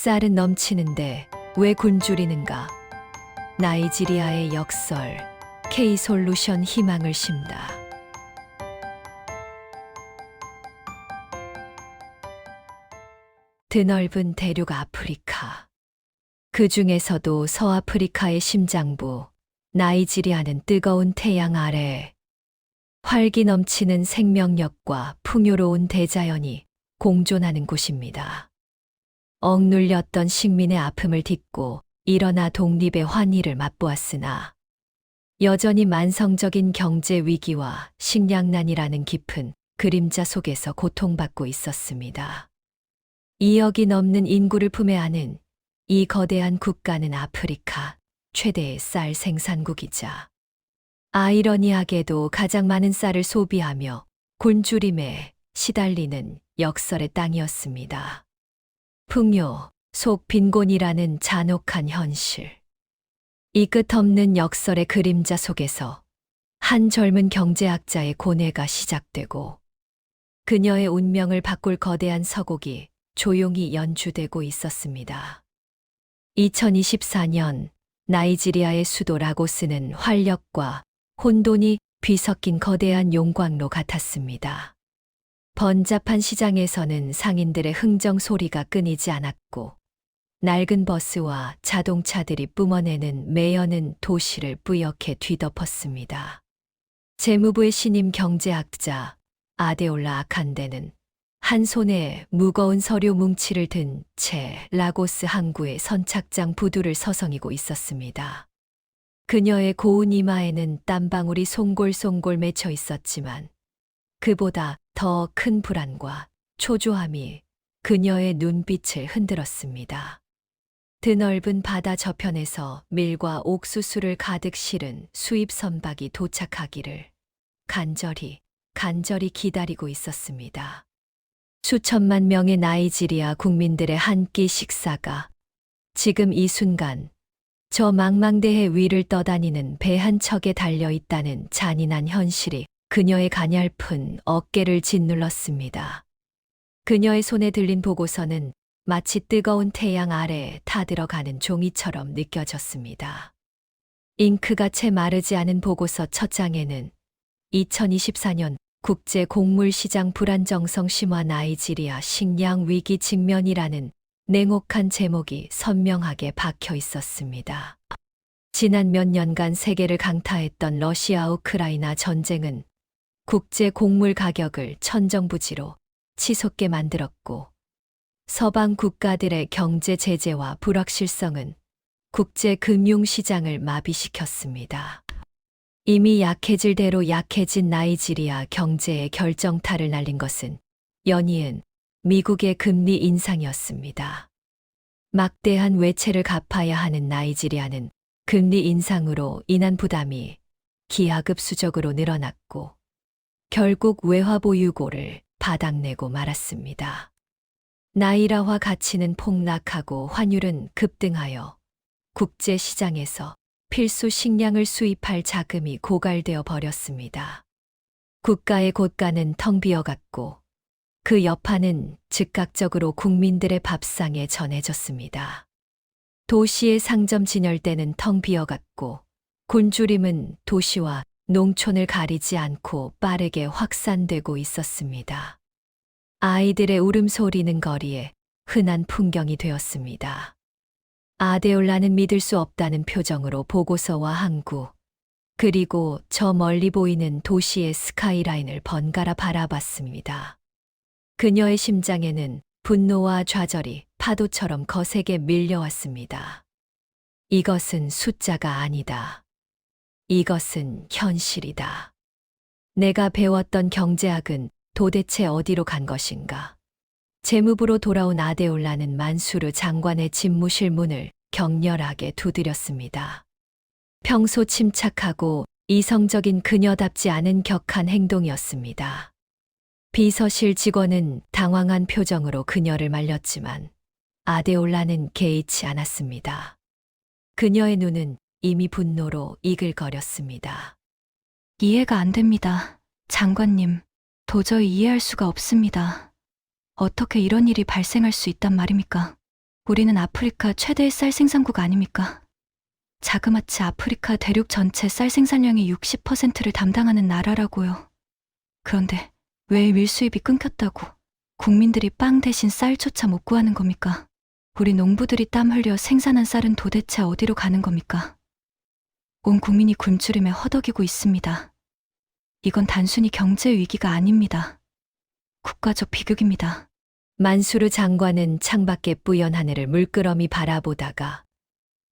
쌀은 넘치는데 왜 굶주리는가? 나이지리아의 역설, K솔루션 희망을 심다. 드넓은 대륙 아프리카. 그 중에서도 서아프리카의 심장부, 나이지리아는 뜨거운 태양 아래 활기 넘치는 생명력과 풍요로운 대자연이 공존하는 곳입니다. 억눌렸던 식민의 아픔을 딛고 일어나 독립의 환희를 맛보았으나 여전히 만성적인 경제 위기와 식량난이라는 깊은 그림자 속에서 고통받고 있었습니다. 2억이 넘는 인구를 품에 안은 이 거대한 국가는 아프리카 최대의 쌀 생산국이자 아이러니하게도 가장 많은 쌀을 소비하며 굶주림에 시달리는 역설의 땅이었습니다. 풍요, 속 빈곤이라는 잔혹한 현실. 이 끝없는 역설의 그림자 속에서 한 젊은 경제학자의 고뇌가 시작되고 그녀의 운명을 바꿀 거대한 서곡이 조용히 연주되고 있었습니다. 2024년 나이지리아의 수도 라고스는 활력과 혼돈이 뒤섞인 거대한 용광로 같았습니다. 번잡한 시장에서는 상인들의 흥정 소리가 끊이지 않았고 낡은 버스와 자동차들이 뿜어내는 매연은 도시를 뿌옇게 뒤덮었습니다. 재무부의 신임 경제학자 아데올라 아칸데는 한 손에 무거운 서류 뭉치를 든 채 라고스 항구의 선착장 부두를 서성이고 있었습니다. 그녀의 고운 이마에는 땀방울이 송골송골 맺혀 있었지만 그보다 더 큰 불안과 초조함이 그녀의 눈빛을 흔들었습니다. 드넓은 바다 저편에서 밀과 옥수수를 가득 실은 수입 선박이 도착하기를 간절히 기다리고 있었습니다. 수천만 명의 나이지리아 국민들의 한 끼 식사가 지금 이 순간 저 망망대해 위를 떠다니는 배 한 척에 달려 있다는 잔인한 현실이 그녀의 가냘픈 어깨를 짓눌렀습니다. 그녀의 손에 들린 보고서는 마치 뜨거운 태양 아래에 타들어가는 종이처럼 느껴졌습니다. 잉크가 채 마르지 않은 보고서 첫 장에는 2024년 국제 곡물시장 불안정성 심화 나이지리아 식량 위기 직면이라는 냉혹한 제목이 선명하게 박혀 있었습니다. 지난 몇 년간 세계를 강타했던 러시아 우크라이나 전쟁은 국제 곡물 가격을 천정부지로 치솟게 만들었고 서방 국가들의 경제 제재와 불확실성은 국제 금융 시장을 마비시켰습니다. 이미 약해질 대로 약해진 나이지리아 경제에 결정타를 날린 것은 연이은 미국의 금리 인상이었습니다. 막대한 외채를 갚아야 하는 나이지리아는 금리 인상으로 인한 부담이 기하급수적으로 늘어났고 결국 외화보유고를 바닥내고 말았습니다. 나이라화 가치는 폭락하고 환율은 급등하여 국제 시장에서 필수 식량을 수입할 자금이 고갈되어 버렸습니다. 국가의 곳간은 텅 비어갔고 그 여파는 즉각적으로 국민들의 밥상에 전해졌습니다. 도시의 상점 진열대는 텅 비어갔고 굶주림은 도시와 농촌을 가리지 않고 빠르게 확산되고 있었습니다. 아이들의 울음소리는 거리에 흔한 풍경이 되었습니다. 아데올라는 믿을 수 없다는 표정으로 보고서와 항구, 그리고 저 멀리 보이는 도시의 스카이라인을 번갈아 바라봤습니다. 그녀의 심장에는 분노와 좌절이 파도처럼 거세게 밀려왔습니다. 이것은 숫자가 아니다. 이것은 현실이다. 내가 배웠던 경제학은 도대체 어디로 간 것인가? 재무부로 돌아온 아데올라는 만수르 장관의 집무실 문을 격렬하게 두드렸습니다. 평소 침착하고 이성적인 그녀답지 않은 격한 행동이었습니다. 비서실 직원은 당황한 표정으로 그녀를 말렸지만 아데올라는 개의치 않았습니다. 그녀의 눈은 이미 분노로 이글거렸습니다. 이해가 안 됩니다. 장관님, 도저히 이해할 수가 없습니다. 어떻게 이런 일이 발생할 수 있단 말입니까? 우리는 아프리카 최대의 쌀 생산국 아닙니까? 자그마치 아프리카 대륙 전체 쌀 생산량의 60%를 담당하는 나라라고요. 그런데 왜 밀수입이 끊겼다고 국민들이 빵 대신 쌀조차 못 구하는 겁니까? 우리 농부들이 땀 흘려 생산한 쌀은 도대체 어디로 가는 겁니까? 온 국민이 굶주림에 허덕이고 있습니다. 이건 단순히 경제 위기가 아닙니다. 국가적 비극입니다. 만수르 장관은 창밖의 뿌연 하늘을 물끄러미 바라보다가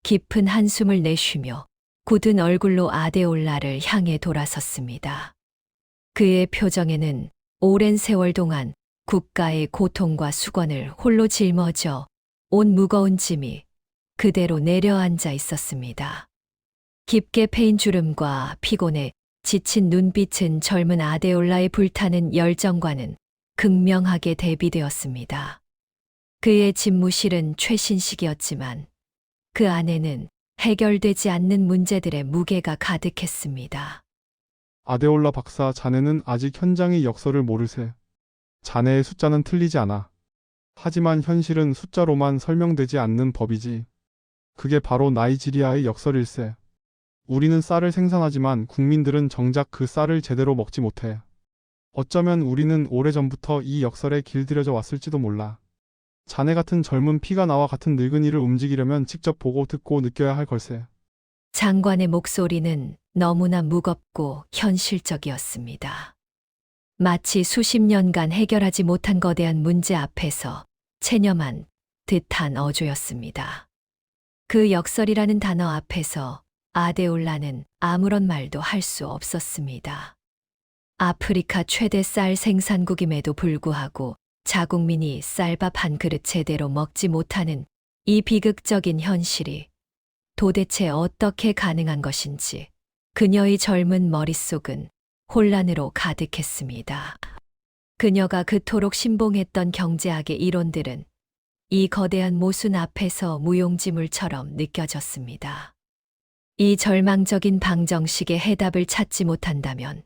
깊은 한숨을 내쉬며 굳은 얼굴로 아데올라를 향해 돌아섰습니다. 그의 표정에는 오랜 세월 동안 국가의 고통과 수건을 홀로 짊어져 온 무거운 짐이 그대로 내려앉아 있었습니다. 깊게 패인 주름과 피곤에 지친 눈빛은 젊은 아데올라의 불타는 열정과는 극명하게 대비되었습니다. 그의 집무실은 최신식이었지만 그 안에는 해결되지 않는 문제들의 무게가 가득했습니다. 아데올라 박사, 자네는 아직 현장의 역설을 모르세. 자네의 숫자는 틀리지 않아. 하지만 현실은 숫자로만 설명되지 않는 법이지. 그게 바로 나이지리아의 역설일세. 우리는 쌀을 생산하지만 국민들은 정작 그 쌀을 제대로 먹지 못해. 어쩌면 우리는 오래전부터 이 역설에 길들여져 왔을지도 몰라. 자네 같은 젊은 피가 나와 같은 늙은이를 움직이려면 직접 보고 듣고 느껴야 할 걸세. 장관의 목소리는 너무나 무겁고 현실적이었습니다. 마치 수십 년간 해결하지 못한 거대한 문제 앞에서 체념한 듯한 어조였습니다. 그 역설이라는 단어 앞에서 아데올라는 아무런 말도 할 수 없었습니다. 아프리카 최대 쌀 생산국임에도 불구하고 자국민이 쌀밥 한 그릇 제대로 먹지 못하는 이 비극적인 현실이 도대체 어떻게 가능한 것인지 그녀의 젊은 머릿속은 혼란으로 가득했습니다. 그녀가 그토록 신봉했던 경제학의 이론들은 이 거대한 모순 앞에서 무용지물처럼 느껴졌습니다. 이 절망적인 방정식의 해답을 찾지 못한다면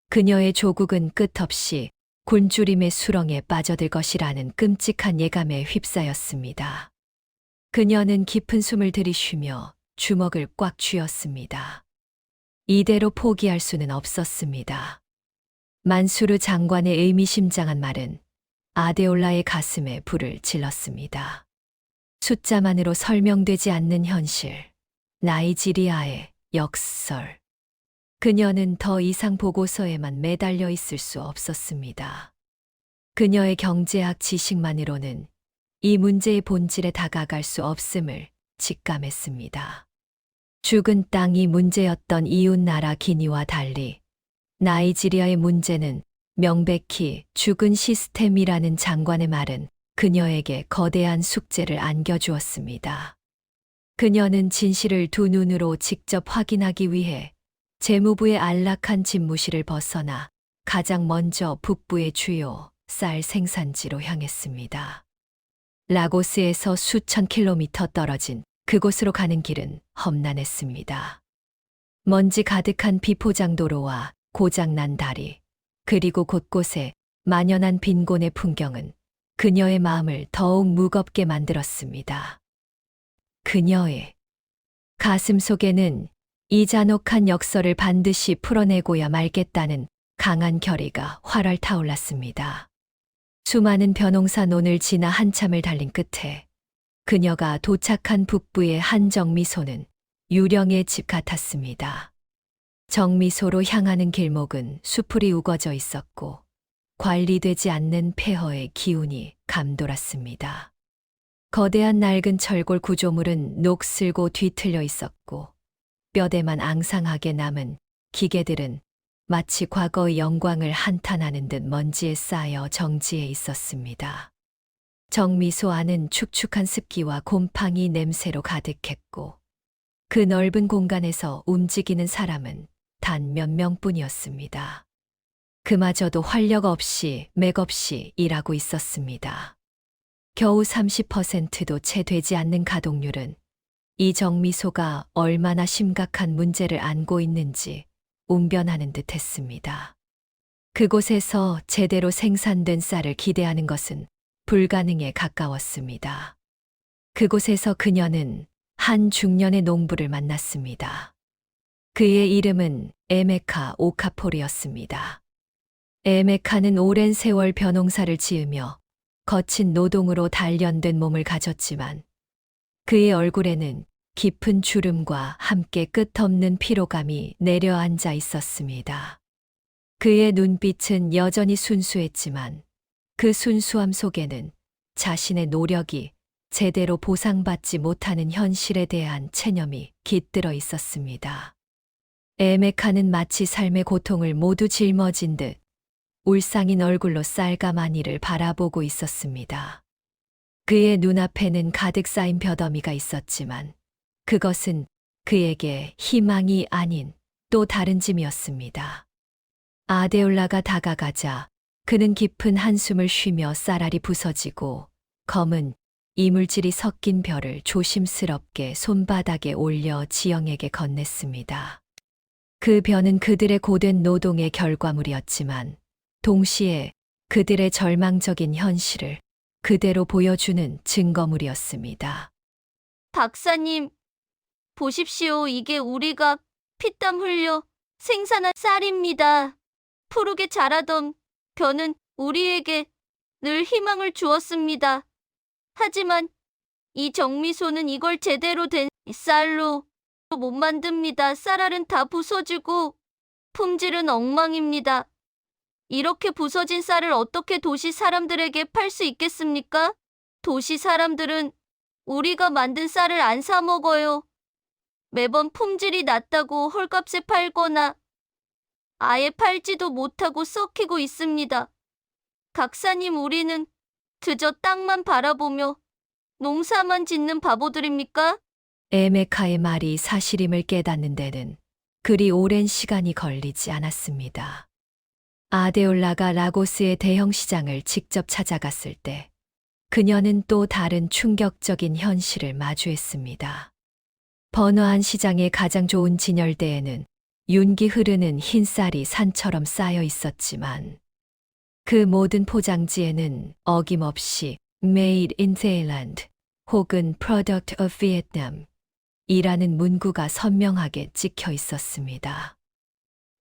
그녀의 조국은 끝없이 굶주림의 수렁에 빠져들 것이라는 끔찍한 예감에 휩싸였습니다. 그녀는 깊은 숨을 들이쉬며 주먹을 꽉 쥐었습니다. 이대로 포기할 수는 없었습니다. 만수르 장관의 의미심장한 말은 아데올라의 가슴에 불을 질렀습니다. 숫자만으로 설명되지 않는 현실, 나이지리아의 역설. 그녀는 더 이상 보고서에만 매달려 있을 수 없었습니다. 그녀의 경제학 지식만으로는 이 문제의 본질에 다가갈 수 없음을 직감했습니다. 죽은 땅이 문제였던 이웃나라 기니와 달리 나이지리아의 문제는 명백히 죽은 시스템이라는 장관의 말은 그녀에게 거대한 숙제를 안겨주었습니다. 그녀는 진실을 두 눈으로 직접 확인하기 위해 재무부의 안락한 집무실을 벗어나 가장 먼저 북부의 주요 쌀 생산지로 향했습니다. 라고스에서 수천 킬로미터 떨어진 그곳으로 가는 길은 험난했습니다. 먼지 가득한 비포장도로와 고장난 다리, 그리고 곳곳에 만연한 빈곤의 풍경은 그녀의 마음을 더욱 무겁게 만들었습니다. 그녀의 가슴 속에는 이 잔혹한 역설을 반드시 풀어내고야 말겠다는 강한 결의가 활활 타올랐습니다. 수많은 벼농사 논을 지나 한참을 달린 끝에 그녀가 도착한 북부의 한 정미소는 유령의 집 같았습니다. 정미소로 향하는 길목은 수풀이 우거져 있었고 관리되지 않는 폐허의 기운이 감돌았습니다. 거대한 낡은 철골 구조물은 녹슬고 뒤틀려 있었고 뼈대만 앙상하게 남은 기계들은 마치 과거의 영광을 한탄하는 듯 먼지에 쌓여 정지해 있었습니다. 정미소 안은 축축한 습기와 곰팡이 냄새로 가득했고 그 넓은 공간에서 움직이는 사람은 단 몇 명뿐이었습니다. 그마저도 활력 없이 맥없이 일하고 있었습니다. 겨우 30%도 채 되지 않는 가동률은 이 정미소가 얼마나 심각한 문제를 안고 있는지 웅변하는 듯 했습니다. 그곳에서 제대로 생산된 쌀을 기대하는 것은 불가능에 가까웠습니다. 그곳에서 그녀는 한 중년의 농부를 만났습니다. 그의 이름은 에메카 오카폴이었습니다. 에메카는 오랜 세월 벼농사를 지으며 거친 노동으로 단련된 몸을 가졌지만 그의 얼굴에는 깊은 주름과 함께 끝없는 피로감이 내려앉아 있었습니다. 그의 눈빛은 여전히 순수했지만 그 순수함 속에는 자신의 노력이 제대로 보상받지 못하는 현실에 대한 체념이 깃들어 있었습니다. 에메카는 마치 삶의 고통을 모두 짊어진 듯 울상인 얼굴로 쌀가만 이를 바라보고 있었습니다. 그의 눈앞에는 가득 쌓인 벼더미가 있었지만 그것은 그에게 희망이 아닌 또 다른 짐이었습니다. 아데올라가 다가가자 그는 깊은 한숨을 쉬며 쌀알이 부서지고 검은 이물질이 섞인 벼를 조심스럽게 손바닥에 올려 지영에게 건넸습니다. 그 벼는 그들의 고된 노동의 결과물이었지만 동시에 그들의 절망적인 현실을 그대로 보여주는 증거물이었습니다. 박사님, 보십시오. 이게 우리가 피땀 흘려 생산한 쌀입니다. 푸르게 자라던 벼는 우리에게 늘 희망을 주었습니다. 하지만 이 정미소는 이걸 제대로 된 쌀로 못 만듭니다. 쌀알은 다 부서지고 품질은 엉망입니다. 이렇게 부서진 쌀을 어떻게 도시 사람들에게 팔 수 있겠습니까? 도시 사람들은 우리가 만든 쌀을 안 사 먹어요. 매번 품질이 낮다고 헐값에 팔거나 아예 팔지도 못하고 썩히고 있습니다. 박사님, 우리는 그저 땅만 바라보며 농사만 짓는 바보들입니까? 에메카의 말이 사실임을 깨닫는 데는 그리 오랜 시간이 걸리지 않았습니다. 아데올라가 라고스의 대형 시장을 직접 찾아갔을 때 그녀는 또 다른 충격적인 현실을 마주했습니다. 번화한 시장의 가장 좋은 진열대에는 윤기 흐르는 흰 쌀이 산처럼 쌓여 있었지만 그 모든 포장지에는 어김없이 Made in Thailand 혹은 Product of Vietnam 이라는 문구가 선명하게 찍혀 있었습니다.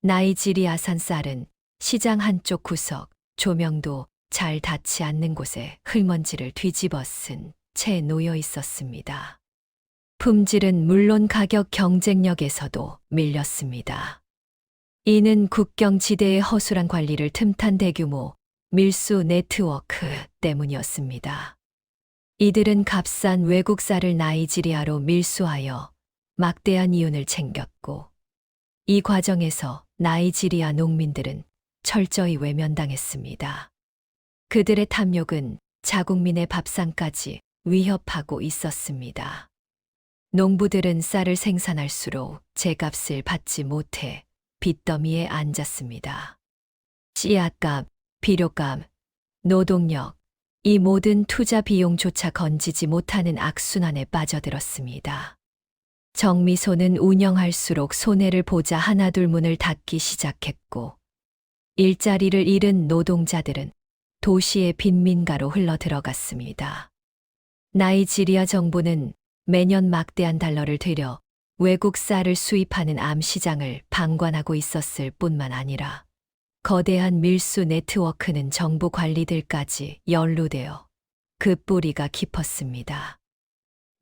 나이지리아산 쌀은 시장 한쪽 구석, 조명도 잘 닿지 않는 곳에 흙먼지를 뒤집어 쓴 채 놓여 있었습니다. 품질은 물론 가격 경쟁력에서도 밀렸습니다. 이는 국경지대의 허술한 관리를 틈탄 대규모 밀수 네트워크 때문이었습니다. 이들은 값싼 외국 쌀을 나이지리아로 밀수하여 막대한 이윤을 챙겼고 이 과정에서 나이지리아 농민들은 철저히 외면당했습니다. 그들의 탐욕은 자국민의 밥상까지 위협하고 있었습니다. 농부들은 쌀을 생산할수록 제값을 받지 못해 빚더미에 앉았습니다. 씨앗값, 비료값, 노동력, 이 모든 투자 비용조차 건지지 못하는 악순환에 빠져들었습니다. 정미소는 운영할수록 손해를 보자 하나둘 문을 닫기 시작했고 일자리를 잃은 노동자들은 도시의 빈민가로 흘러들어갔습니다. 나이지리아 정부는 매년 막대한 달러를 들여 외국 쌀을 수입하는 암시장을 방관하고 있었을 뿐만 아니라 거대한 밀수 네트워크는 정부 관리들까지 연루되어 그 뿌리가 깊었습니다.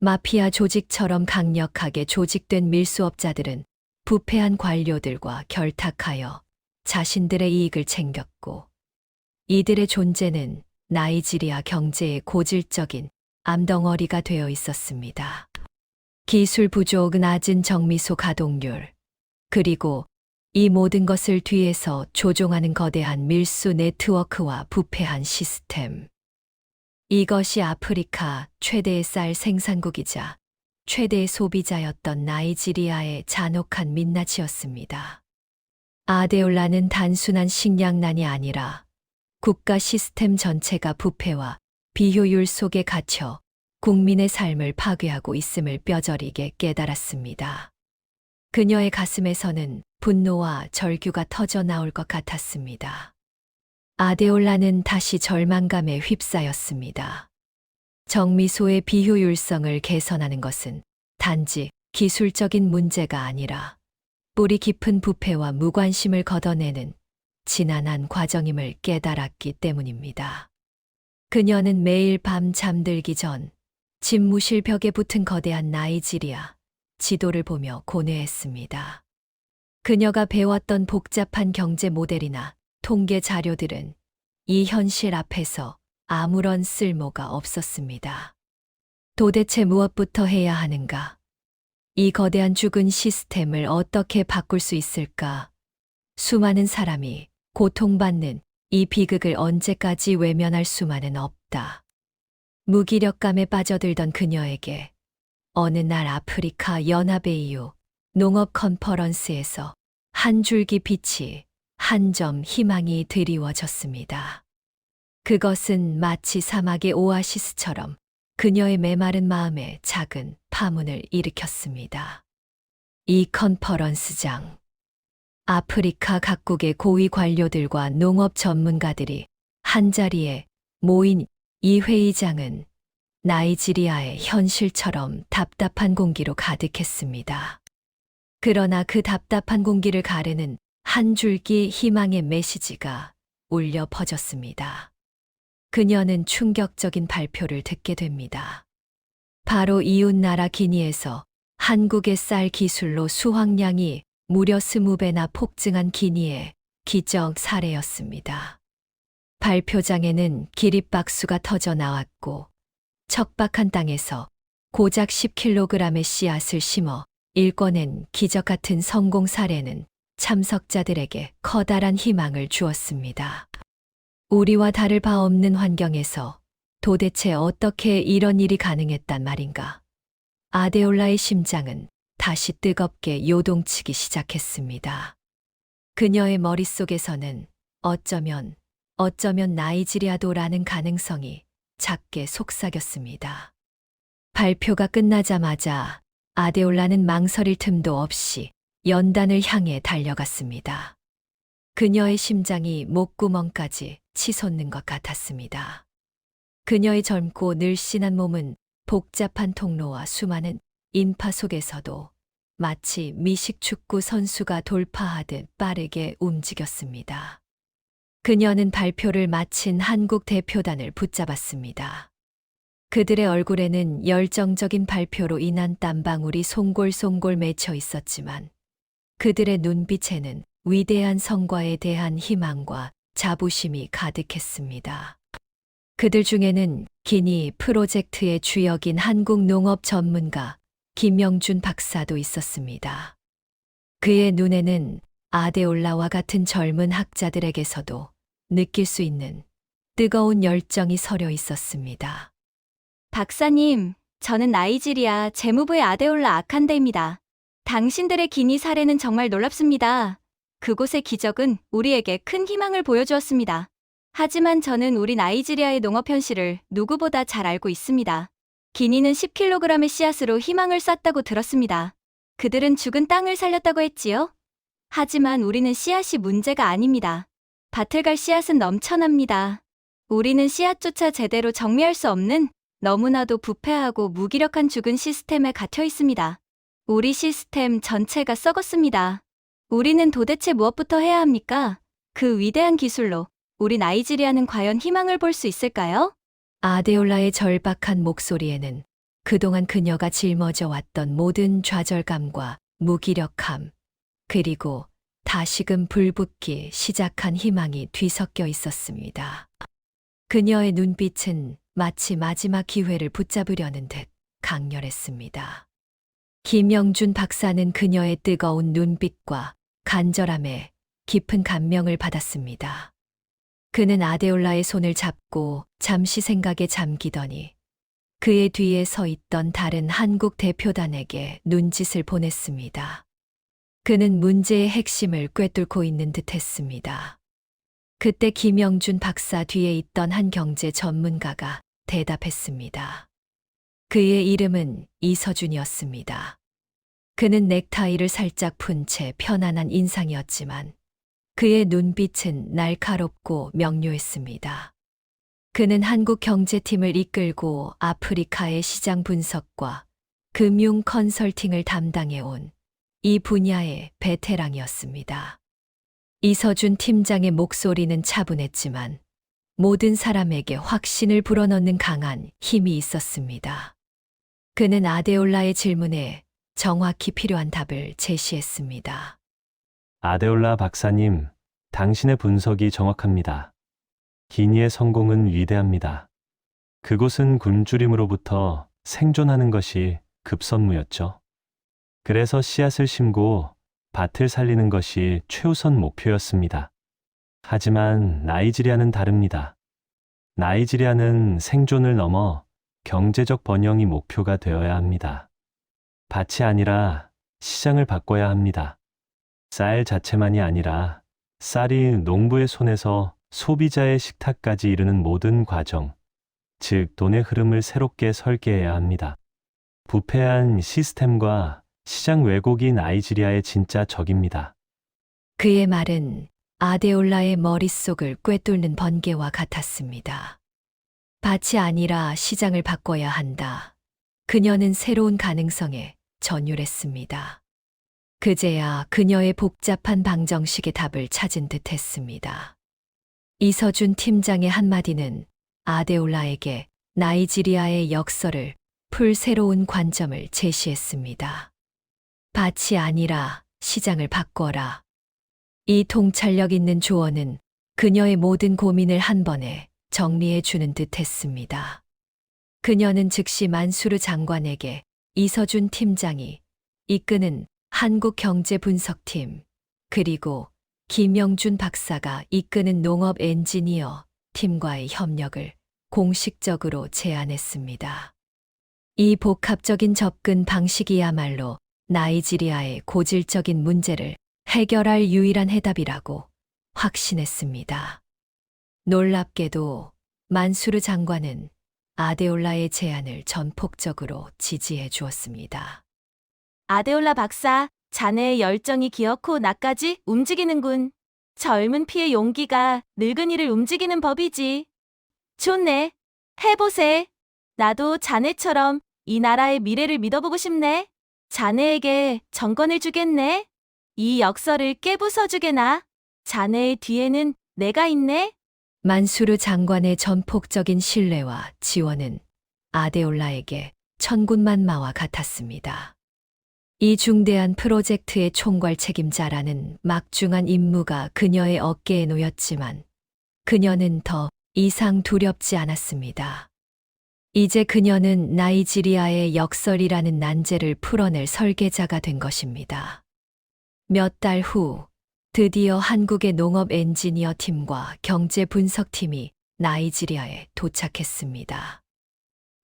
마피아 조직처럼 강력하게 조직된 밀수업자들은 부패한 관료들과 결탁하여 자신들의 이익을 챙겼고 이들의 존재는 나이지리아 경제의 고질적인 암덩어리가 되어 있었습니다. 기술 부족, 낮은 정미소 가동률, 그리고 이 모든 것을 뒤에서 조종하는 거대한 밀수 네트워크와 부패한 시스템. 이것이 아프리카 최대의 쌀 생산국이자 최대의 소비자였던 나이지리아의 잔혹한 민낯이었습니다. 아데올라는 단순한 식량난이 아니라 국가 시스템 전체가 부패와 비효율 속에 갇혀 국민의 삶을 파괴하고 있음을 뼈저리게 깨달았습니다. 그녀의 가슴에서는 분노와 절규가 터져 나올 것 같았습니다. 아데올라는 다시 절망감에 휩싸였습니다. 정미소의 비효율성을 개선하는 것은 단지 기술적인 문제가 아니라 뿌리 깊은 부패와 무관심을 걷어내는 지난한 과정임을 깨달았기 때문입니다. 그녀는 매일 밤 잠들기 전 집무실 벽에 붙은 거대한 나이지리아 지도를 보며 고뇌했습니다. 그녀가 배웠던 복잡한 경제 모델이나 통계 자료들은 이 현실 앞에서 아무런 쓸모가 없었습니다. 도대체 무엇부터 해야 하는가? 이 거대한 죽은 시스템을 어떻게 바꿀 수 있을까? 수많은 사람이 고통받는 이 비극을 언제까지 외면할 수만은 없다. 무기력감에 빠져들던 그녀에게 어느 날 아프리카 연합AU 농업 컨퍼런스에서 한 줄기 빛이, 한 점 희망이 드리워졌습니다. 그것은 마치 사막의 오아시스처럼 그녀의 메마른 마음에 작은 파문을 일으켰습니다. 이 컨퍼런스장. 아프리카 각국의 고위 관료들과 농업 전문가들이 한자리에 모인 이 회의장은 나이지리아의 현실처럼 답답한 공기로 가득했습니다. 그러나 그 답답한 공기를 가르는 한 줄기 희망의 메시지가 울려 퍼졌습니다. 그녀는 충격적인 발표를 듣게 됩니다. 바로 이웃나라 기니에서 한국의 쌀 기술로 수확량이 무려 20배나 폭증한 기니의 기적 사례였습니다. 발표장에는 기립박수가 터져 나왔고 척박한 땅에서 고작 10kg의 씨앗을 심어 일궈낸 기적 같은 성공 사례는 참석자들에게 커다란 희망을 주었습니다. 우리와 다를 바 없는 환경에서 도대체 어떻게 이런 일이 가능했단 말인가? 아데올라의 심장은 다시 뜨겁게 요동치기 시작했습니다. 그녀의 머릿속에서는 어쩌면 나이지리아도라는 가능성이 작게 속삭였습니다. 발표가 끝나자마자 아데올라는 망설일 틈도 없이 연단을 향해 달려갔습니다. 그녀의 심장이 목구멍까지 치솟는 것 같았습니다. 그녀의 젊고 늘씬한 몸은 복잡한 통로와 수많은 인파 속에서도 마치 미식축구 선수가 돌파하듯 빠르게 움직였습니다. 그녀는 발표를 마친 한국 대표단을 붙잡았습니다. 그들의 얼굴에는 열정적인 발표로 인한 땀방울이 송골송골 맺혀 있었지만 그들의 눈빛에는 위대한 성과에 대한 희망과 자부심이 가득했습니다. 그들 중에는 기니 프로젝트의 주역인 한국 농업 전문가 김영준 박사도 있었습니다. 그의 눈에는 아데올라와 같은 젊은 학자들에게서도 느낄 수 있는 뜨거운 열정이 서려 있었습니다. 박사님, 저는 나이지리아 재무부의 아데올라 아칸데입니다. 당신들의 기니 사례는 정말 놀랍습니다. 그곳의 기적은 우리에게 큰 희망을 보여주었습니다. 하지만 저는 우리 나이지리아의 농업 현실을 누구보다 잘 알고 있습니다. 기니는 10kg의 씨앗으로 희망을 쐈다고 들었습니다. 그들은 죽은 땅을 살렸다고 했지요? 하지만 우리는 씨앗이 문제가 아닙니다. 밭을 갈 씨앗은 넘쳐납니다. 우리는 씨앗조차 제대로 정리할 수 없는 너무나도 부패하고 무기력한 죽은 시스템에 갇혀 있습니다. 우리 시스템 전체가 썩었습니다. 우리는 도대체 무엇부터 해야 합니까? 그 위대한 기술로 우리 나이지리아는 과연 희망을 볼 수 있을까요? 아데올라의 절박한 목소리에는 그동안 그녀가 짊어져 왔던 모든 좌절감과 무기력함, 그리고 다시금 불붙기 시작한 희망이 뒤섞여 있었습니다. 그녀의 눈빛은 마치 마지막 기회를 붙잡으려는 듯 강렬했습니다. 김영준 박사는 그녀의 뜨거운 눈빛과 간절함에 깊은 감명을 받았습니다. 그는 아데올라의 손을 잡고 잠시 생각에 잠기더니 그의 뒤에 서 있던 다른 한국 대표단에게 눈짓을 보냈습니다. 그는 문제의 핵심을 꿰뚫고 있는 듯 했습니다. 그때 김영준 박사 뒤에 있던 한 경제 전문가가 대답했습니다. 그의 이름은 이서준이었습니다. 그는 넥타이를 살짝 푼 채 편안한 인상이었지만 그의 눈빛은 날카롭고 명료했습니다. 그는 한국 경제팀을 이끌고 아프리카의 시장 분석과 금융 컨설팅을 담당해 온 이 분야의 베테랑이었습니다. 이서준 팀장의 목소리는 차분했지만 모든 사람에게 확신을 불어넣는 강한 힘이 있었습니다. 그는 아데올라의 질문에 정확히 필요한 답을 제시했습니다. 아데올라 박사님, 당신의 분석이 정확합니다. 기니의 성공은 위대합니다. 그곳은 굶주림으로부터 생존하는 것이 급선무였죠. 그래서 씨앗을 심고 밭을 살리는 것이 최우선 목표였습니다. 하지만 나이지리아는 다릅니다. 나이지리아는 생존을 넘어 경제적 번영이 목표가 되어야 합니다. 밭이 아니라 시장을 바꿔야 합니다. 쌀 자체만이 아니라 쌀이 농부의 손에서 소비자의 식탁까지 이르는 모든 과정, 즉 돈의 흐름을 새롭게 설계해야 합니다. 부패한 시스템과 시장 왜곡이 나이지리아의 진짜 적입니다. 그의 말은 아데올라의 머릿속을 꿰뚫는 번개와 같았습니다. 밭이 아니라 시장을 바꿔야 한다. 그녀는 새로운 가능성에 전율했습니다. 그제야 그녀의 복잡한 방정식의 답을 찾은 듯 했습니다. 이서준 팀장의 한마디는 아데올라에게 나이지리아의 역설을 풀 새로운 관점을 제시했습니다. 밭이 아니라 시장을 바꿔라. 이 통찰력 있는 조언은 그녀의 모든 고민을 한 번에 정리해 주는 듯 했습니다. 그녀는 즉시 만수르 장관에게 이서준 팀장이 이끄는 한국경제분석팀, 그리고 김영준 박사가 이끄는 농업 엔지니어 팀과의 협력을 공식적으로 제안했습니다. 이 복합적인 접근 방식이야말로 나이지리아의 고질적인 문제를 해결할 유일한 해답이라고 확신했습니다. 놀랍게도 만수르 장관은 아데올라의 제안을 전폭적으로 지지해 주었습니다. 아데올라 박사, 자네의 열정이 기어코 나까지 움직이는군. 젊은 피의 용기가 늙은이를 움직이는 법이지. 좋네. 해보세. 나도 자네처럼 이 나라의 미래를 믿어보고 싶네. 자네에게 정권을 주겠네. 이 역설을 깨부숴주게나. 자네의 뒤에는 내가 있네. 만수르 장관의 전폭적인 신뢰와 지원은 아데올라에게 천군만마와 같았습니다. 이 중대한 프로젝트의 총괄 책임자라는 막중한 임무가 그녀의 어깨에 놓였지만 그녀는 더 이상 두렵지 않았습니다. 이제 그녀는 나이지리아의 역설이라는 난제를 풀어낼 설계자가 된 것입니다. 몇 달 후 드디어 한국의 농업 엔지니어 팀과 경제 분석팀이 나이지리아에 도착했습니다.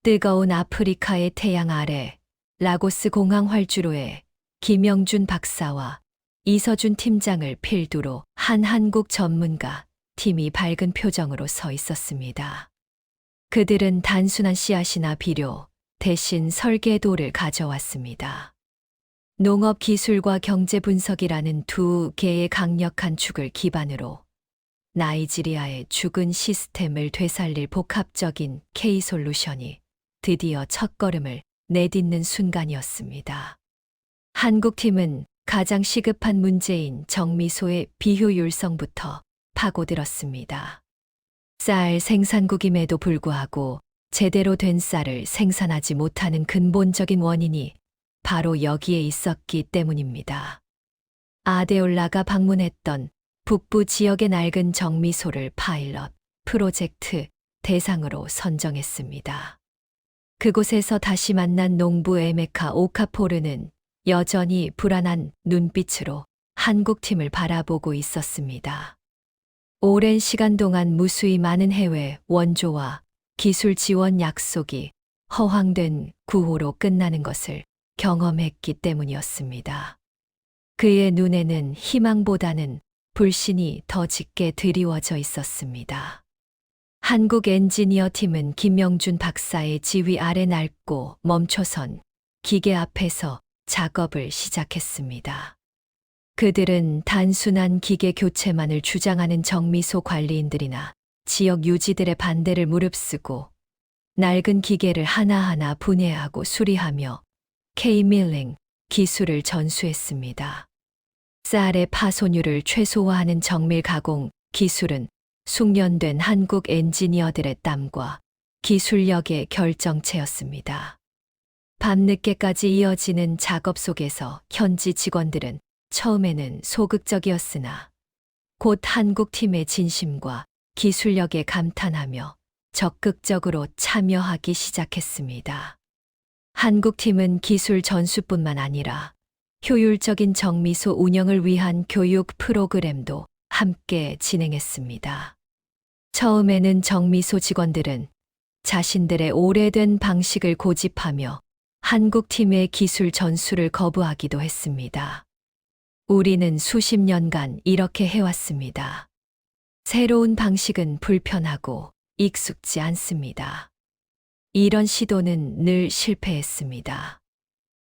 뜨거운 아프리카의 태양 아래 라고스 공항 활주로에 김영준 박사와 이서준 팀장을 필두로 한 한국 전문가 팀이 밝은 표정으로 서 있었습니다. 그들은 단순한 씨앗이나 비료 대신 설계도를 가져왔습니다. 농업 기술과 경제 분석이라는 두 개의 강력한 축을 기반으로 나이지리아의 죽은 시스템을 되살릴 복합적인 K-솔루션이 드디어 첫걸음을 내딛는 순간이었습니다. 한국팀은 가장 시급한 문제인 정미소의 비효율성부터 파고들었습니다. 쌀 생산국임에도 불구하고 제대로 된 쌀을 생산하지 못하는 근본적인 원인이 바로 여기에 있었기 때문입니다. 아데올라가 방문했던 북부 지역의 낡은 정미소를 파일럿 프로젝트 대상으로 선정했습니다. 그곳에서 다시 만난 농부 에메카 오카포르는 여전히 불안한 눈빛으로 한국팀을 바라보고 있었습니다. 오랜 시간 동안 무수히 많은 해외 원조와 기술 지원 약속이 허황된 구호로 끝나는 것을 경험했기 때문이었습니다. 그의 눈에는 희망보다는 불신이 더 짙게 드리워져 있었습니다. 한국 엔지니어 팀은 김영준 박사의 지휘 아래 낡고 멈춰선 기계 앞에서 작업을 시작했습니다. 그들은 단순한 기계 교체만을 주장하는 정미소 관리인들이나 지역 유지들의 반대를 무릅쓰고 낡은 기계를 하나하나 분해하고 수리하며 K-밀링 기술을 전수했습니다. 쌀의 파손율을 최소화하는 정밀 가공 기술은 숙련된 한국 엔지니어들의 땀과 기술력의 결정체였습니다. 밤늦게까지 이어지는 작업 속에서 현지 직원들은 처음에는 소극적이었으나 곧 한국팀의 진심과 기술력에 감탄하며 적극적으로 참여하기 시작했습니다. 한국팀은 기술 전수뿐만 아니라 효율적인 정미소 운영을 위한 교육 프로그램도 함께 진행했습니다. 처음에는 정미소 직원들은 자신들의 오래된 방식을 고집하며 한국팀의 기술 전수를 거부하기도 했습니다. 우리는 수십 년간 이렇게 해왔습니다. 새로운 방식은 불편하고 익숙지 않습니다. 이런 시도는 늘 실패했습니다.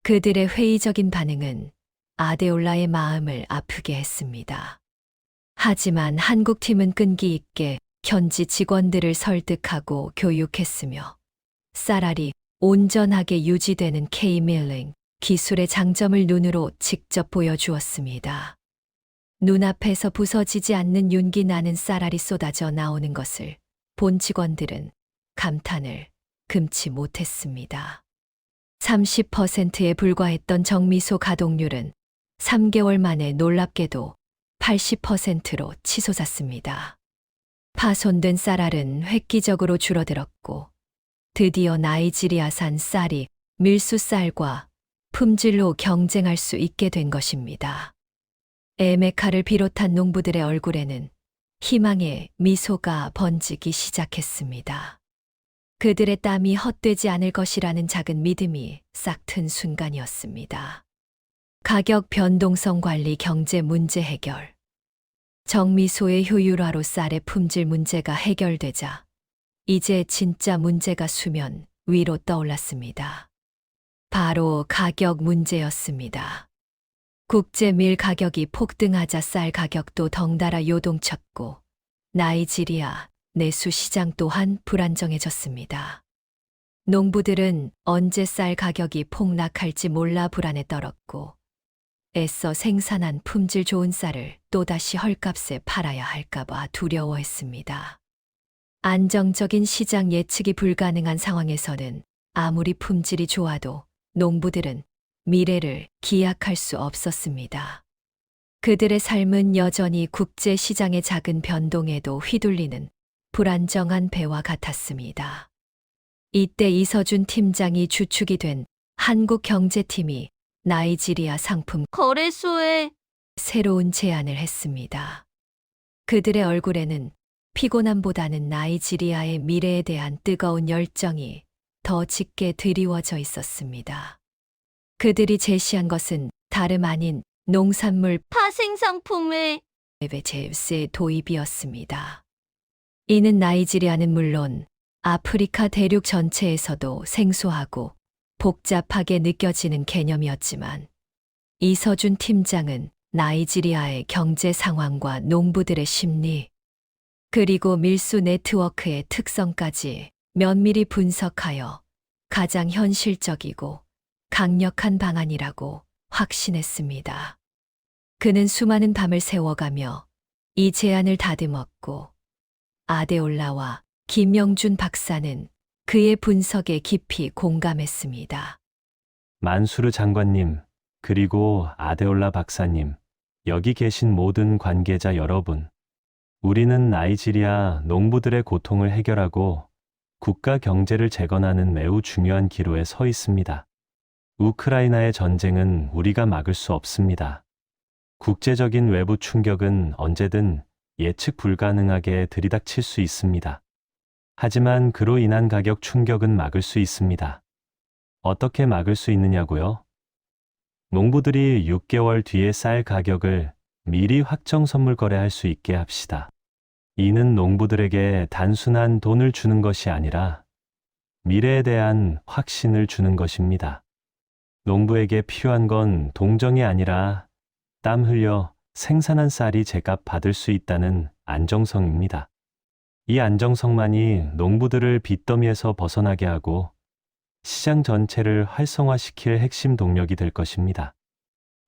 그들의 회의적인 반응은 아데올라의 마음을 아프게 했습니다. 하지만 한국팀은 끈기 있게 현지 직원들을 설득하고 교육했으며 쌀알이 온전하게 유지되는 K-밀링 기술의 장점을 눈으로 직접 보여주었습니다. 눈앞에서 부서지지 않는 윤기 나는 쌀알이 쏟아져 나오는 것을 본 직원들은 감탄을 금치 못했습니다. 30%에 불과했던 정미소 가동률은 3개월 만에 놀랍게도 80%로 치솟았습니다. 파손된 쌀알은 획기적으로 줄어들었고 드디어 나이지리아산 쌀이 밀수 쌀과 품질로 경쟁할 수 있게 된 것입니다. 에메카를 비롯한 농부들의 얼굴에는 희망의 미소가 번지기 시작했습니다. 그들의 땀이 헛되지 않을 것이라는 작은 믿음이 싹튼 순간이었습니다. 가격 변동성 관리 경제 문제 해결. 정미소의 효율화로 쌀의 품질 문제가 해결되자 이제 진짜 문제가 수면 위로 떠올랐습니다. 바로 가격 문제였습니다. 국제 밀 가격이 폭등하자 쌀 가격도 덩달아 요동쳤고 나이지리아 내수 시장 또한 불안정해졌습니다. 농부들은 언제 쌀 가격이 폭락할지 몰라 불안에 떨었고 애써 생산한 품질 좋은 쌀을 또다시 헐값에 팔아야 할까봐 두려워했습니다. 안정적인 시장 예측이 불가능한 상황에서는 아무리 품질이 좋아도 농부들은 미래를 기약할 수 없었습니다. 그들의 삶은 여전히 국제 시장의 작은 변동에도 휘둘리는 불안정한 배와 같았습니다. 이때 이서준 팀장이 주축이 된 한국경제팀이 나이지리아 상품 거래소에 새로운 제안을 했습니다. 그들의 얼굴에는 피곤함보다는 나이지리아의 미래에 대한 뜨거운 열정이 더 짙게 드리워져 있었습니다. 그들이 제시한 것은 다름 아닌 농산물 파생 상품의 제스의 도입이었습니다. 이는 나이지리아는 물론 아프리카 대륙 전체에서도 생소하고 복잡하게 느껴지는 개념이었지만 이서준 팀장은 나이지리아의 경제 상황과 농부들의 심리, 그리고 밀수 네트워크의 특성까지 면밀히 분석하여 가장 현실적이고 강력한 방안이라고 확신했습니다. 그는 수많은 밤을 새워가며 이 제안을 다듬었고 아데올라와 김영준 박사는 그의 분석에 깊이 공감했습니다. 만수르 장관님, 그리고 아데올라 박사님, 여기 계신 모든 관계자 여러분. 우리는 나이지리아 농부들의 고통을 해결하고 국가 경제를 재건하는 매우 중요한 기로에 서 있습니다. 우크라이나의 전쟁은 우리가 막을 수 없습니다. 국제적인 외부 충격은 언제든 예측 불가능하게 들이닥칠 수 있습니다. 하지만 그로 인한 가격 충격은 막을 수 있습니다. 어떻게 막을 수 있느냐고요? 농부들이 6개월 뒤에 쌀 가격을 미리 확정 선물 거래할 수 있게 합시다. 이는 농부들에게 단순한 돈을 주는 것이 아니라 미래에 대한 확신을 주는 것입니다. 농부에게 필요한 건 동정이 아니라 땀 흘려 생산한 쌀이 제값 받을 수 있다는 안정성입니다. 이 안정성만이 농부들을 빚더미에서 벗어나게 하고 시장 전체를 활성화시킬 핵심 동력이 될 것입니다.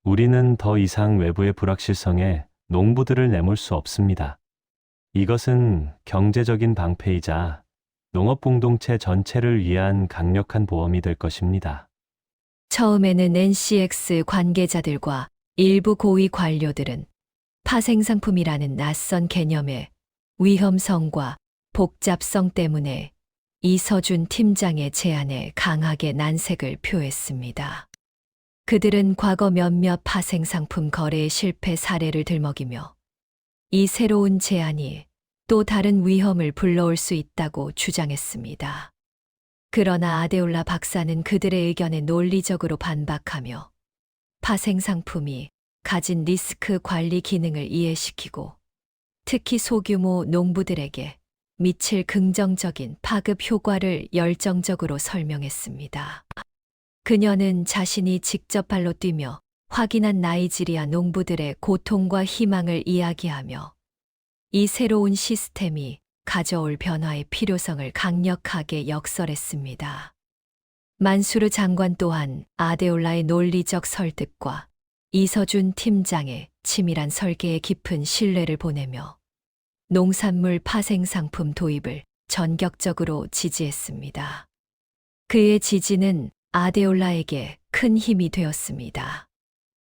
우리는 더 이상 외부의 불확실성에 농부들을 내몰 수 없습니다. 이것은 경제적인 방패이자 농업 공동체 전체를 위한 강력한 보험이 될 것입니다. 처음에는 NCX 관계자들과 일부 고위 관료들은 파생상품이라는 낯선 개념의 위험성과 복잡성 때문에 이서준 팀장의 제안에 강하게 난색을 표했습니다. 그들은 과거 몇몇 파생상품 거래의 실패 사례를 들먹이며 이 새로운 제안이 또 다른 위험을 불러올 수 있다고 주장했습니다. 그러나 아데올라 박사는 그들의 의견에 논리적으로 반박하며 파생상품이 가진 리스크 관리 기능을 이해시키고 특히 소규모 농부들에게 미칠 긍정적인 파급 효과를 열정적으로 설명했습니다. 그녀는 자신이 직접 발로 뛰며 확인한 나이지리아 농부들의 고통과 희망을 이야기하며 이 새로운 시스템이 가져올 변화의 필요성을 강력하게 역설했습니다. 만수르 장관 또한 아데올라의 논리적 설득과 이서준 팀장의 치밀한 설계에 깊은 신뢰를 보내며 농산물 파생상품 도입을 전격적으로 지지했습니다. 그의 지지는 아데올라에게 큰 힘이 되었습니다.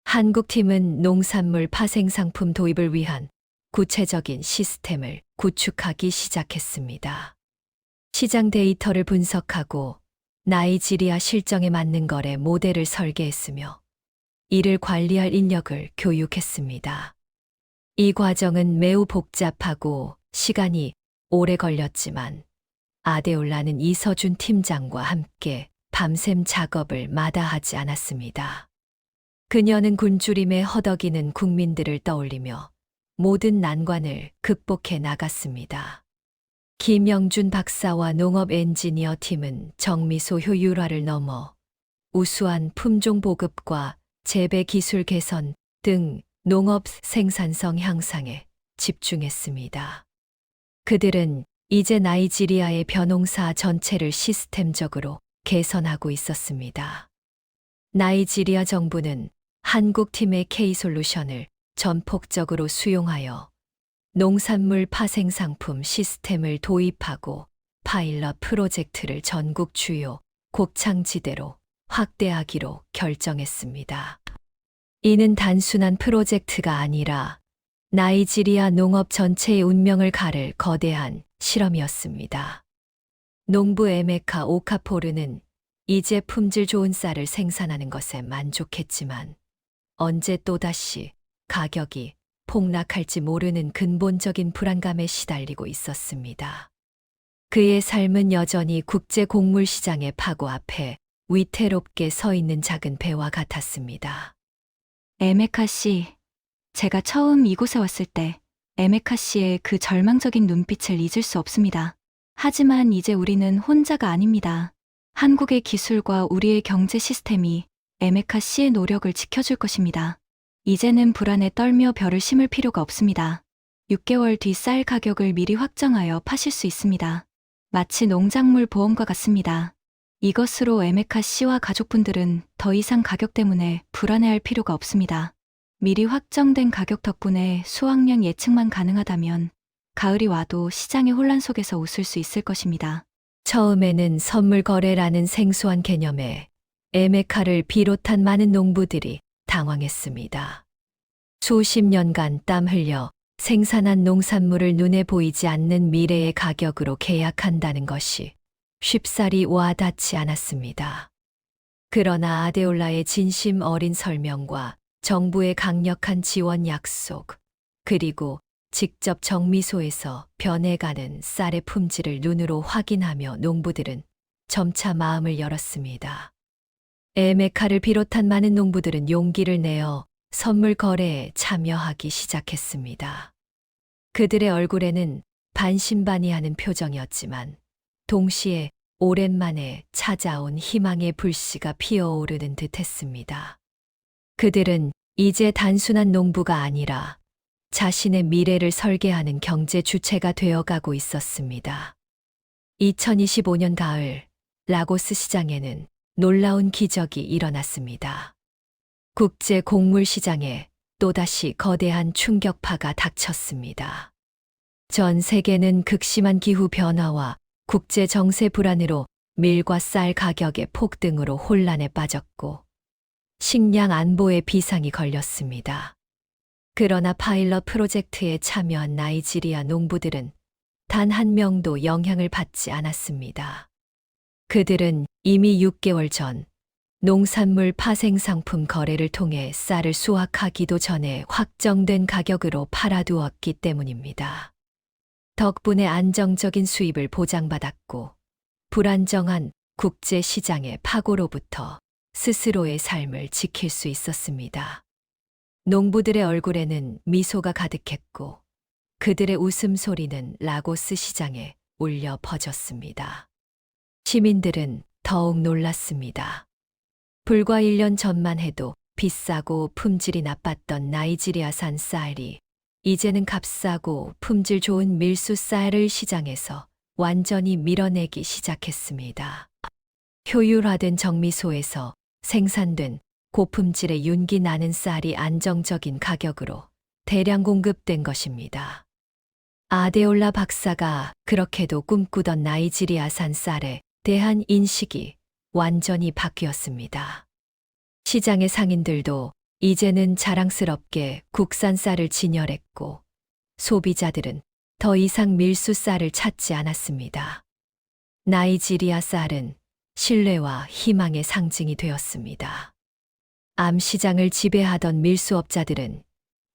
한국팀은 농산물 파생상품 도입을 위한 구체적인 시스템을 구축하기 시작했습니다. 시장 데이터를 분석하고 나이지리아 실정에 맞는 거래 모델을 설계했으며 이를 관리할 인력을 교육했습니다. 이 과정은 매우 복잡하고 시간이 오래 걸렸지만 아데올라는 이서준 팀장과 함께 밤샘 작업을 마다하지 않았습니다. 그녀는 굶주림에 허덕이는 국민들을 떠올리며 모든 난관을 극복해 나갔습니다. 김영준 박사와 농업 엔지니어 팀은 정미소 효율화를 넘어 우수한 품종 보급과 재배 기술 개선 등 농업 생산성 향상에 집중했습니다. 그들은 이제 나이지리아의 벼농사 전체를 시스템적으로 개선하고 있었습니다. 나이지리아 정부는 한국팀의 K솔루션을 전폭적으로 수용하여 농산물 파생상품 시스템을 도입하고 파일럿 프로젝트를 전국 주요 곡창지대로 확대하기로 결정했습니다. 이는 단순한 프로젝트가 아니라 나이지리아 농업 전체의 운명을 가를 거대한 실험이었습니다. 농부 에메카 오카포르는 이제 품질 좋은 쌀을 생산하는 것에 만족했지만 언제 또다시 가격이 폭락할지 모르는 근본적인 불안감에 시달리고 있었습니다. 그의 삶은 여전히 국제 곡물 시장의 파고 앞에 위태롭게 서 있는 작은 배와 같았습니다. 에메카 씨, 제가 처음 이곳에 왔을 때 에메카 씨의 그 절망적인 눈빛을 잊을 수 없습니다. 하지만 이제 우리는 혼자가 아닙니다. 한국의 기술과 우리의 경제 시스템이 에메카 씨의 노력을 지켜줄 것입니다. 이제는 불안에 떨며 벼를 심을 필요가 없습니다. 6개월 뒤 쌀 가격을 미리 확정하여 파실 수 있습니다. 마치 농작물 보험과 같습니다. 이것으로 에메카 씨와 가족분들은 더 이상 가격 때문에 불안해할 필요가 없습니다. 미리 확정된 가격 덕분에 수확량 예측만 가능하다면 가을이 와도 시장의 혼란 속에서 웃을 수 있을 것입니다. 처음에는 선물 거래라는 생소한 개념에 에메카를 비롯한 많은 농부들이 당황했습니다. 수십 년간 땀 흘려 생산한 농산물을 눈에 보이지 않는 미래의 가격으로 계약한다는 것이 쉽사리 와닿지 않았습니다. 그러나 아데올라의 진심 어린 설명과 정부의 강력한 지원 약속, 그리고 직접 정미소에서 변해가는 쌀의 품질을 눈으로 확인하며 농부들은 점차 마음을 열었습니다. 에메카를 비롯한 많은 농부들은 용기를 내어 선물 거래에 참여하기 시작했습니다. 그들의 얼굴에는 반신반의하는 표정이었지만 동시에 오랜만에 찾아온 희망의 불씨가 피어오르는 듯했습니다. 그들은 이제 단순한 농부가 아니라 자신의 미래를 설계하는 경제 주체가 되어가고 있었습니다. 2025년 가을, 라고스 시장에는 놀라운 기적이 일어났습니다. 국제 곡물 시장에 또다시 거대한 충격파가 닥쳤습니다. 전 세계는 극심한 기후 변화와 국제 정세 불안으로 밀과 쌀 가격의 폭등으로 혼란에 빠졌고 식량 안보에 비상이 걸렸습니다. 그러나 파일럿 프로젝트에 참여한 나이지리아 농부들은 단 한 명도 영향을 받지 않았습니다. 그들은 이미 6개월 전 농산물 파생상품 거래를 통해 쌀을 수확하기도 전에 확정된 가격으로 팔아두었기 때문입니다. 덕분에 안정적인 수입을 보장받았고 불안정한 국제 시장의 파고로부터 스스로의 삶을 지킬 수 있었습니다. 농부들의 얼굴에는 미소가 가득했고 그들의 웃음소리는 라고스 시장에 울려 퍼졌습니다. 시민들은 더욱 놀랐습니다. 불과 1년 전만 해도 비싸고 품질이 나빴던 나이지리아산 쌀이 이제는 값싸고 품질 좋은 밀수 쌀을 시장에서 완전히 밀어내기 시작했습니다. 효율화된 정미소에서 생산된 고품질의 윤기 나는 쌀이 안정적인 가격으로 대량 공급된 것입니다. 아데올라 박사가 그렇게도 꿈꾸던 나이지리아산 쌀에 대한 인식이 완전히 바뀌었습니다. 시장의 상인들도 이제는 자랑스럽게 국산 쌀을 진열했고 소비자들은 더 이상 밀수 쌀을 찾지 않았습니다. 나이지리아 쌀은 신뢰와 희망의 상징이 되었습니다. 암 시장을 지배하던 밀수업자들은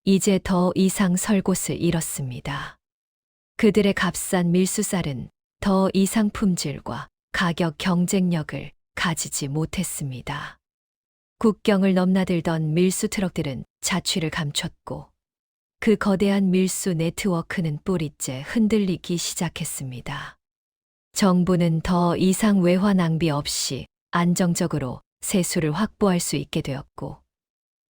이제 더 이상 설 곳을 잃었습니다. 그들의 값싼 밀수쌀은 더 이상 품질과 가격 경쟁력을 가지지 못했습니다. 국경을 넘나들던 밀수 트럭들은 자취를 감췄고 그 거대한 밀수 네트워크는 뿌리째 흔들리기 시작했습니다. 정부는 더 이상 외화 낭비 없이 안정적으로 세수를 확보할 수 있게 되었고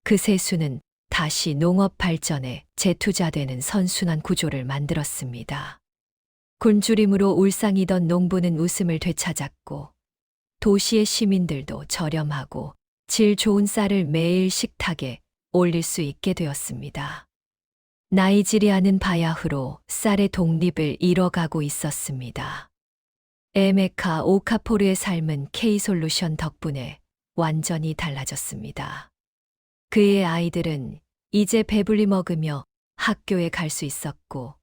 그 세수는 다시 농업 발전에 재투자되는 선순환 구조를 만들었습니다. 굶주림으로 울상이던 농부는 웃음을 되찾았고 도시의 시민들도 저렴하고 질 좋은 쌀을 매일 식탁에 올릴 수 있게 되었습니다. 나이지리아는 바야흐로 쌀의 독립을 이뤄가고 있었습니다. 에메카 오카포르의 삶은 K솔루션 덕분에 완전히 달라졌습니다. 그의 아이들은 이제 배불리 먹으며 학교에 갈 수 있었고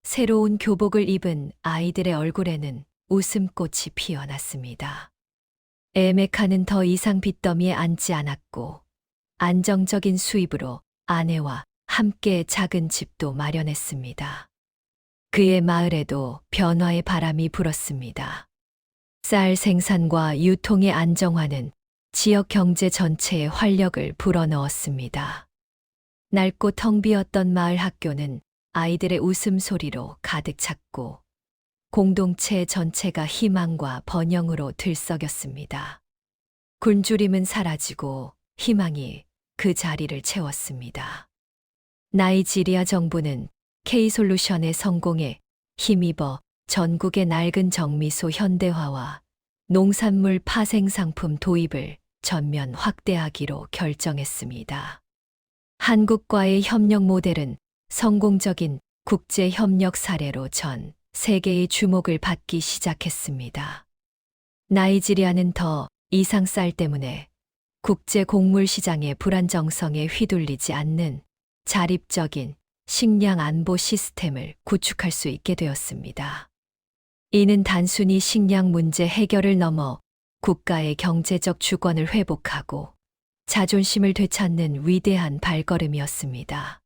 새로운 교복을 입은 아이들의 얼굴에는 웃음꽃이 피어났습니다. 에메카는 더 이상 빚더미에 앉지 않았고 안정적인 수입으로 아내와 함께 작은 집도 마련했습니다. 그의 마을에도 변화의 바람이 불었습니다. 쌀 생산과 유통의 안정화는 지역 경제 전체에 활력을 불어넣었습니다. 낡고 텅 비었던 마을 학교는 아이들의 웃음소리로 가득 찼고 공동체 전체가 희망과 번영으로 들썩였습니다. 굶주림은 사라지고 희망이 그 자리를 채웠습니다. 나이지리아 정부는 K솔루션의 성공에 힘입어 전국의 낡은 정미소 현대화와 농산물 파생 상품 도입을 전면 확대하기로 결정했습니다. 한국과의 협력 모델은 성공적인 국제 협력 사례로 전 세계의 주목을 받기 시작했습니다. 나이지리아는 더 이상 쌀 때문에 국제 곡물 시장의 불안정성에 휘둘리지 않는 자립적인 식량 안보 시스템을 구축할 수 있게 되었습니다. 이는 단순히 식량 문제 해결을 넘어 국가의 경제적 주권을 회복하고 자존심을 되찾는 위대한 발걸음이었습니다.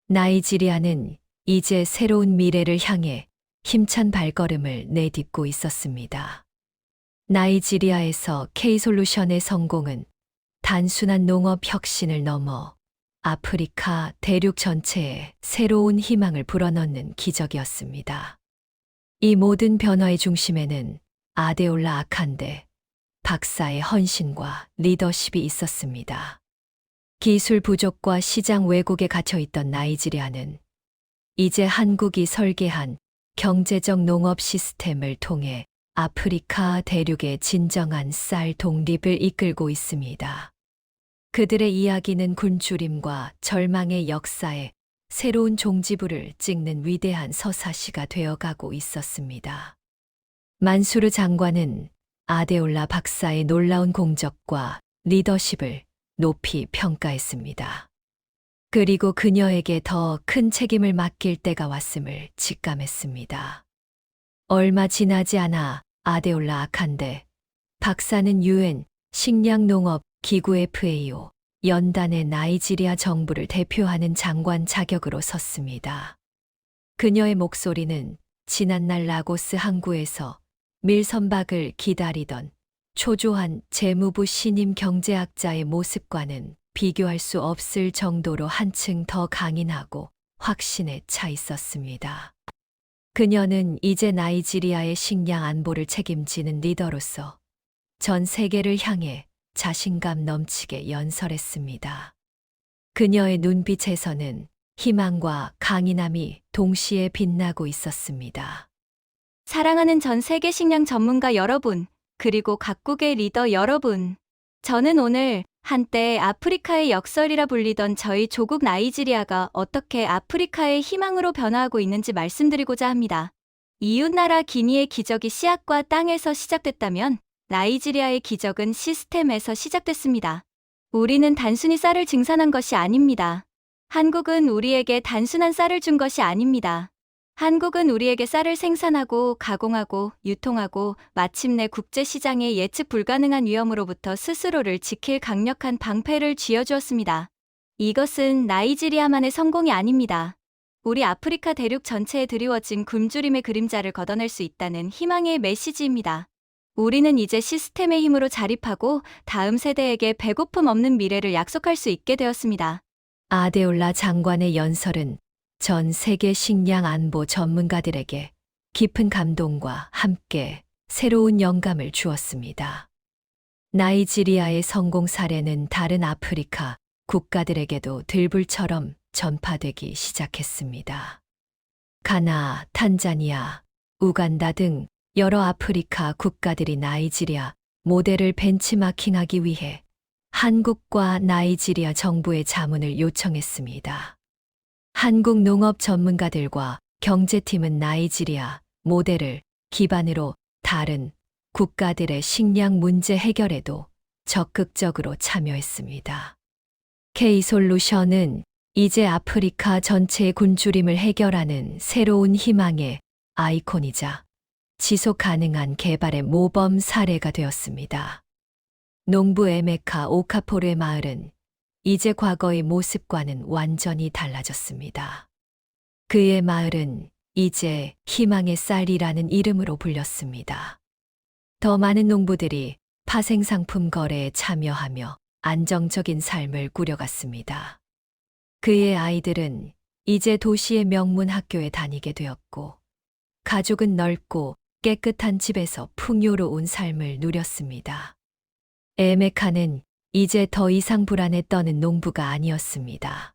나이지리아는 이제 새로운 미래를 향해 힘찬 발걸음을 내딛고 있었습니다. 나이지리아에서 K솔루션의 성공은 단순한 농업 혁신을 넘어 아프리카 대륙 전체에 새로운 희망을 불어넣는 기적이었습니다. 이 모든 변화의 중심에는 아데올라 아칸데 박사의 헌신과 리더십이 있었습니다. 기술 부족과 시장 왜곡에 갇혀 있던 나이지리아는 이제 한국이 설계한 경제적 농업 시스템을 통해 아프리카 대륙의 진정한 쌀 독립을 이끌고 있습니다. 그들의 이야기는 굶주림과 절망의 역사에 새로운 종지부를 찍는 위대한 서사시가 되어가고 있었습니다. 만수르 장관은 아데올라 박사의 놀라운 공적과 리더십을 높이 평가했습니다. 그리고 그녀에게 더 큰 책임을 맡길 때가 왔음을 직감했습니다. 얼마 지나지 않아 아데올라 아칸데 박사는 UN 식량농업 기구 FAO 연단의 나이지리아 정부를 대표하는 장관 자격으로 섰습니다. 그녀의 목소리는 지난날 라고스 항구에서 밀선박을 기다리던 초조한 재무부 신임 경제학자의 모습과는 비교할 수 없을 정도로 한층 더 강인하고 확신에 차 있었습니다. 그녀는 이제 나이지리아의 식량 안보를 책임지는 리더로서 전 세계를 향해 자신감 넘치게 연설했습니다. 그녀의 눈빛에서는 희망과 강인함이 동시에 빛나고 있었습니다. 사랑하는 전 세계 식량 전문가 여러분, 그리고 각국의 리더 여러분. 저는 오늘 한때 아프리카의 역설이라 불리던 저희 조국 나이지리아가 어떻게 아프리카의 희망으로 변화하고 있는지 말씀드리고자 합니다. 이웃나라 기니의 기적이 씨앗과 땅에서 시작됐다면 나이지리아의 기적은 시스템에서 시작됐습니다. 우리는 단순히 쌀을 증산한 것이 아닙니다. 한국은 우리에게 단순한 쌀을 준 것이 아닙니다. 한국은 우리에게 쌀을 생산하고 가공하고 유통하고 마침내 국제시장의 예측 불가능한 위험으로부터 스스로를 지킬 강력한 방패를 쥐어주었습니다. 이것은 나이지리아만의 성공이 아닙니다. 우리 아프리카 대륙 전체에 드리워진 굶주림의 그림자를 걷어낼 수 있다는 희망의 메시지입니다. 우리는 이제 시스템의 힘으로 자립하고 다음 세대에게 배고픔 없는 미래를 약속할 수 있게 되었습니다. 아데올라 장관의 연설은 전 세계 식량 안보 전문가들에게 깊은 감동과 함께 새로운 영감을 주었습니다. 나이지리아의 성공 사례는 다른 아프리카 국가들에게도 들불처럼 전파되기 시작했습니다. 가나, 탄자니아, 우간다 등 여러 아프리카 국가들이 나이지리아 모델을 벤치마킹하기 위해 한국과 나이지리아 정부의 자문을 요청했습니다. 한국 농업 전문가들과 경제팀은 나이지리아 모델을 기반으로 다른 국가들의 식량 문제 해결에도 적극적으로 참여했습니다. K-솔루션은 이제 아프리카 전체의 굶주림을 해결하는 새로운 희망의 아이콘이자 지속 가능한 개발의 모범 사례가 되었습니다. 농부 에메카 오카포르의 마을은 이제 과거의 모습과는 완전히 달라졌습니다. 그의 마을은 이제 희망의 쌀이라는 이름으로 불렸습니다. 더 많은 농부들이 파생상품 거래에 참여하며 안정적인 삶을 꾸려갔습니다. 그의 아이들은 이제 도시의 명문 학교에 다니게 되었고, 가족은 넓고 깨끗한 집에서 풍요로운 삶을 누렸습니다. 에메카는 이제 더 이상 불안에 떠는 농부가 아니었습니다.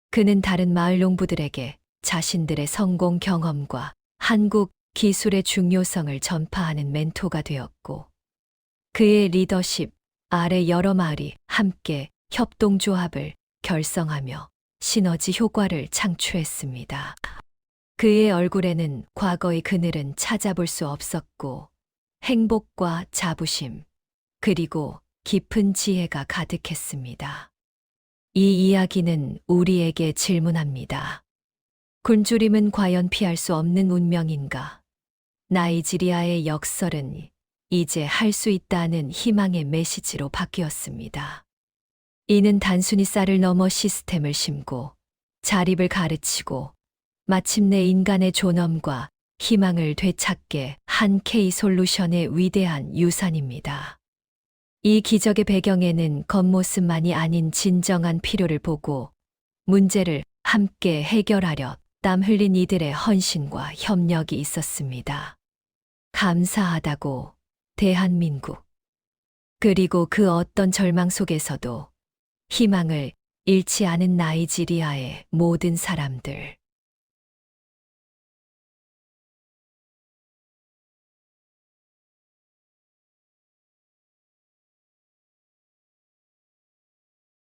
그는 다른 마을 농부들에게 자신들의 성공 경험과 한국 기술의 중요성을 전파하는 멘토가 되었고, 그의 리더십 아래 여러 마을이 함께 협동조합을 결성하며 시너지 효과를 창출했습니다. 그의 얼굴에는 과거의 그늘은 찾아볼 수 없었고, 행복과 자부심, 그리고 깊은 지혜가 가득했습니다. 이 이야기는 우리에게 질문합니다. 굶주림은 과연 피할 수 없는 운명인가? 나이지리아의 역설은 이제 할 수 있다는 희망의 메시지로 바뀌었습니다. 이는 단순히 쌀을 넘어 시스템을 심고 자립을 가르치고 마침내 인간의 존엄과 희망을 되찾게 한 K-솔루션의 위대한 유산입니다. 이 기적의 배경에는 겉모습만이 아닌 진정한 필요를 보고 문제를 함께 해결하려 땀 흘린 이들의 헌신과 협력이 있었습니다. 감사하다고, 대한민국. 그리고 그 어떤 절망 속에서도 희망을 잃지 않은 나이지리아의 모든 사람들.